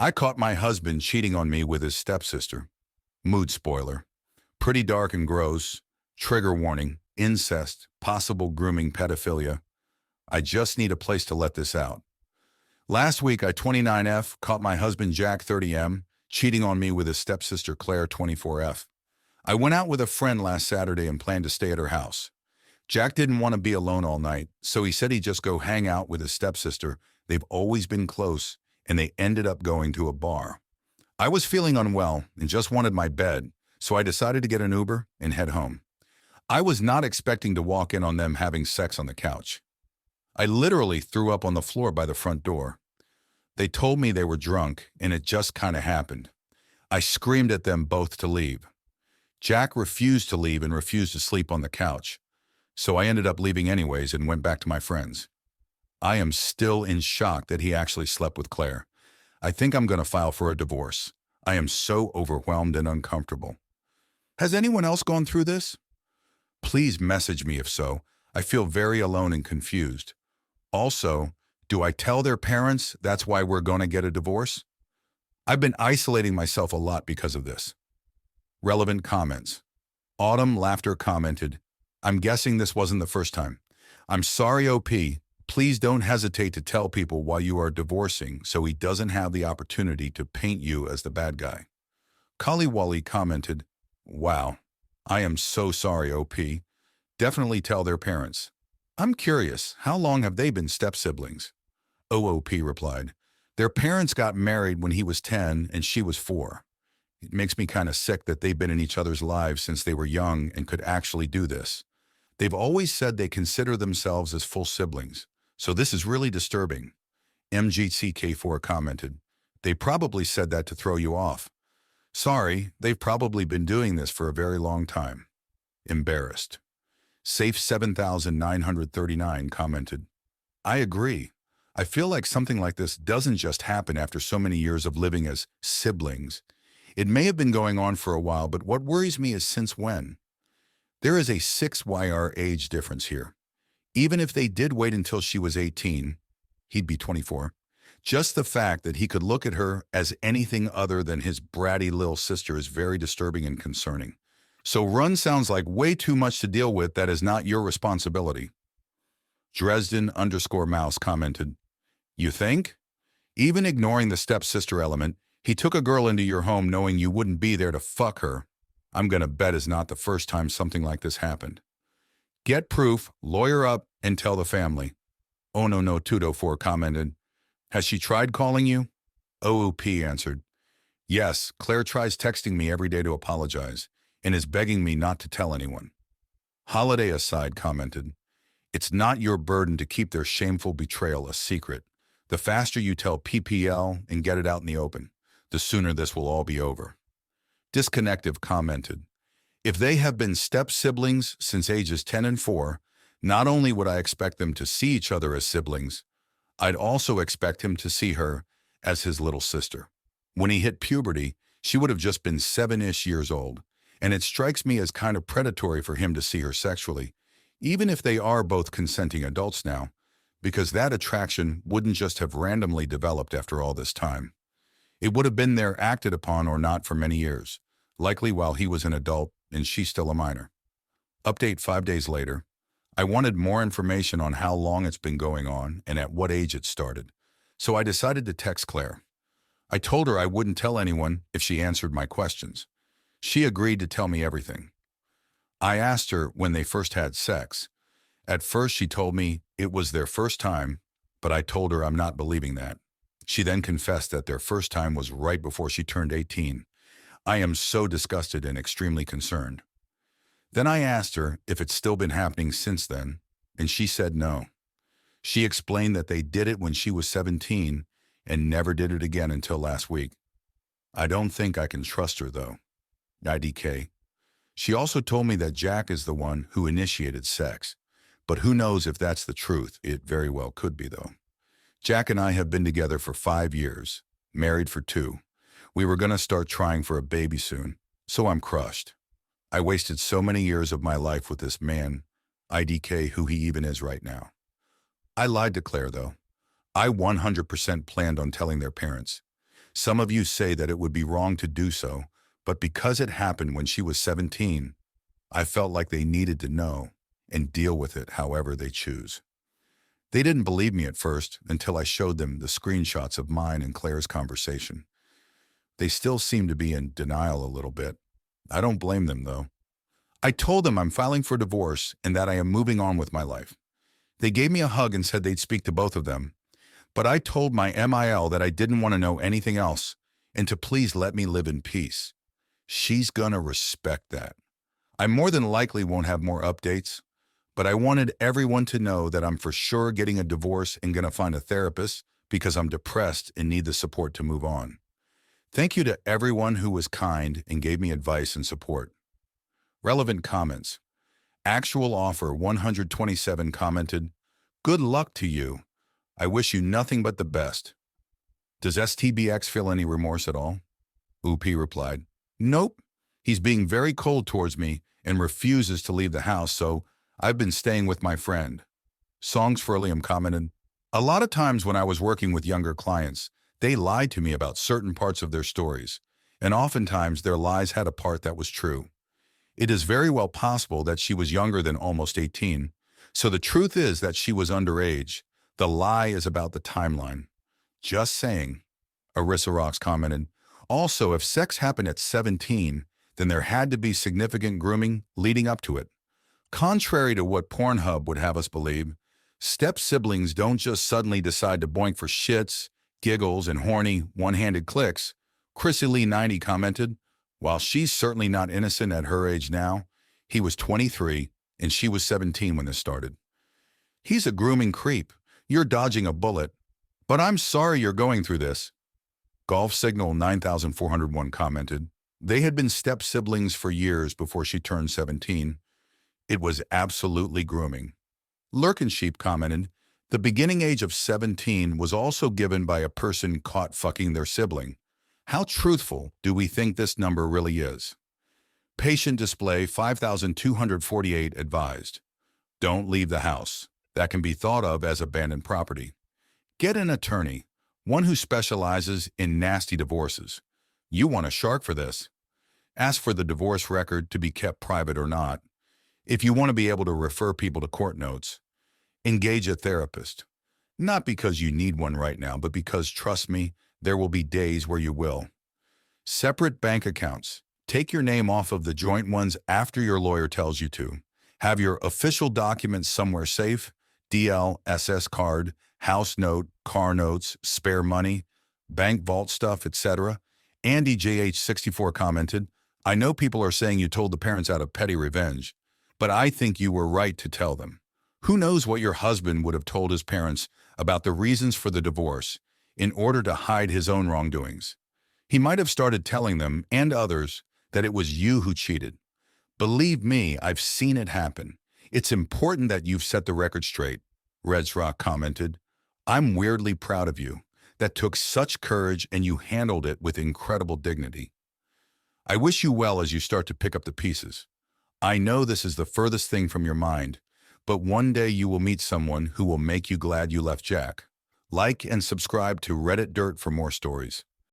I caught my husband cheating on me with his stepsister. Mood spoiler. Pretty dark and gross. Trigger warning. Incest. Possible grooming pedophilia. I just need a place to let this out. Last week, I 29F caught my husband Jack 30M cheating on me with his stepsister Claire 24F. I went out with a friend last Saturday and planned to stay at her house. Jack didn't want to be alone all night, so he said he'd just go hang out with his stepsister. They've always been close, and they ended up going to a bar. I was feeling unwell and just wanted my bed, so I decided to get an Uber and head home. I was not expecting to walk in on them having sex on the couch. I literally threw up on the floor by the front door. They told me they were drunk, and it just kind of happened. I screamed at them both to leave. Jack refused to leave and refused to sleep on the couch, so I ended up leaving anyways and went back to my friends. I am still in shock that he actually slept with Claire. I think I'm going to file for a divorce. I am so overwhelmed and uncomfortable. Has anyone else gone through this? Please message me if so. I feel very alone and confused. Also, do I tell their parents that's why we're going to get a divorce? I've been isolating myself a lot because of this. Relevant comments. Autumn Laughter commented, I'm guessing this wasn't the first time. I'm sorry, OP. Please don't hesitate to tell people why you are divorcing so he doesn't have the opportunity to paint you as the bad guy. Kali Wally commented, wow, I am so sorry, OP. Definitely tell their parents. I'm curious, how long have they been step-siblings? OOP replied, their parents got married when he was 10 and she was 4. It makes me kind of sick that they've been in each other's lives since they were young and could actually do this. They've always said they consider themselves as full siblings, so this is really disturbing. MGCK4 commented, they probably said that to throw you off. Sorry, they've probably been doing this for a very long time. Embarrassed. Safe 7939 commented, I agree. I feel like something like this doesn't just happen after so many years of living as siblings. It may have been going on for a while, but what worries me is since when? There is a 6YR age difference here. Even if they did wait until she was 18, he'd be 24. Just the fact that he could look at her as anything other than his bratty little sister is very disturbing and concerning. So run sounds like way too much to deal with that is not your responsibility. Dresden_Mouse commented, you think? Even ignoring the stepsister element, he took a girl into your home knowing you wouldn't be there to fuck her. I'm gonna bet is not the first time something like this happened. Get proof, lawyer up, and tell the family. Oh no no 204 commented, has she tried calling you? OOP answered, yes, Claire tries texting me every day to apologize and is begging me not to tell anyone. Holiday Aside commented, it's not your burden to keep their shameful betrayal a secret. The faster you tell PPL and get it out in the open, the sooner this will all be over. Disconnective commented, if they have been step-siblings since ages 10 and 4, not only would I expect them to see each other as siblings, I'd also expect him to see her as his little sister. When he hit puberty, she would have just been 7-ish years old, and it strikes me as kind of predatory for him to see her sexually, even if they are both consenting adults now, because that attraction wouldn't just have randomly developed after all this time. It would have been there acted upon or not for many years, likely while he was an adult and she's still a minor. Update 5 days later. I wanted more information on how long it's been going on and at what age it started, so I decided to text Claire. I told her I wouldn't tell anyone if she answered my questions. She agreed to tell me everything. I asked her when they first had sex. At first she told me it was their first time, but I told her I'm not believing that. She then confessed that their first time was right before she turned 18. I am so disgusted and extremely concerned. Then I asked her if it's still been happening since then, and she said no. She explained that they did it when she was 17 and never did it again until last week. I don't think I can trust her though. IDK. She also told me that Jack is the one who initiated sex, but who knows if that's the truth. It very well could be though. Jack and I have been together for 5 years, married for 2. We were going to start trying for a baby soon, so I'm crushed. I wasted so many years of my life with this man, IDK, who he even is right now. I lied to Claire though. I 100% planned on telling their parents. Some of you say that it would be wrong to do so, but because it happened when she was 17, I felt like they needed to know and deal with it however they choose. They didn't believe me at first until I showed them the screenshots of mine and Claire's conversation. They still seem to be in denial a little bit. I don't blame them, though. I told them I'm filing for divorce and that I am moving on with my life. They gave me a hug and said they'd speak to both of them, but I told my MIL that I didn't want to know anything else and to please let me live in peace. She's gonna respect that. I more than likely won't have more updates, but I wanted everyone to know that I'm for sure getting a divorce and gonna find a therapist because I'm depressed and need the support to move on. Thank you to everyone who was kind and gave me advice and support. Relevant comments. Actual Offer 127 commented, "Good luck to you. I wish you nothing but the best." Does STBX feel any remorse at all? UP replied, "Nope. He's being very cold towards me and refuses to leave the house, so I've been staying with my friend." Songs for Liam commented, "A lot of times when I was working with younger clients, they lied to me about certain parts of their stories, and oftentimes their lies had a part that was true. It is very well possible that she was younger than almost 18, so the truth is that she was underage. The lie is about the timeline. Just saying." Arissa Rocks commented, "Also, if sex happened at 17, then there had to be significant grooming leading up to it. Contrary to what Pornhub would have us believe, step-siblings don't just suddenly decide to boink for shits, giggles, and horny, one-handed clicks." Chrissy Lee 90 commented, "While she's certainly not innocent at her age now, he was 23 and she was 17 when this started. He's a grooming creep. You're dodging a bullet. But I'm sorry you're going through this." Golf Signal 9401 commented, "They had been step-siblings for years before she turned 17. It was absolutely grooming." Lurkensheep commented, "The beginning age of 17 was also given by a person caught fucking their sibling. How truthful do we think this number really is?" Patient Display 5248 advised, "Don't leave the house. That can be thought of as abandoned property. Get an attorney, one who specializes in nasty divorces. You want a shark for this. Ask for the divorce record to be kept private or not. If you want to be able to refer people to court notes, engage a therapist. Not because you need one right now, but because, trust me, there will be days where you will. Separate bank accounts. Take your name off of the joint ones after your lawyer tells you to. Have your official documents somewhere safe, DL, SS card, house note, car notes, spare money, bank vault stuff, etc." Andy JH64 commented, "I know people are saying you told the parents out of petty revenge, but I think you were right to tell them. Who knows what your husband would have told his parents about the reasons for the divorce in order to hide his own wrongdoings. He might have started telling them and others that it was you who cheated. Believe me, I've seen it happen. It's important that you've set the record straight." Reds Rock commented, "I'm weirdly proud of you. That took such courage and you handled it with incredible dignity. I wish you well as you start to pick up the pieces. I know this is the furthest thing from your mind, but one day you will meet someone who will make you glad you left Jack." Like and subscribe to Reddit Dirt for more stories.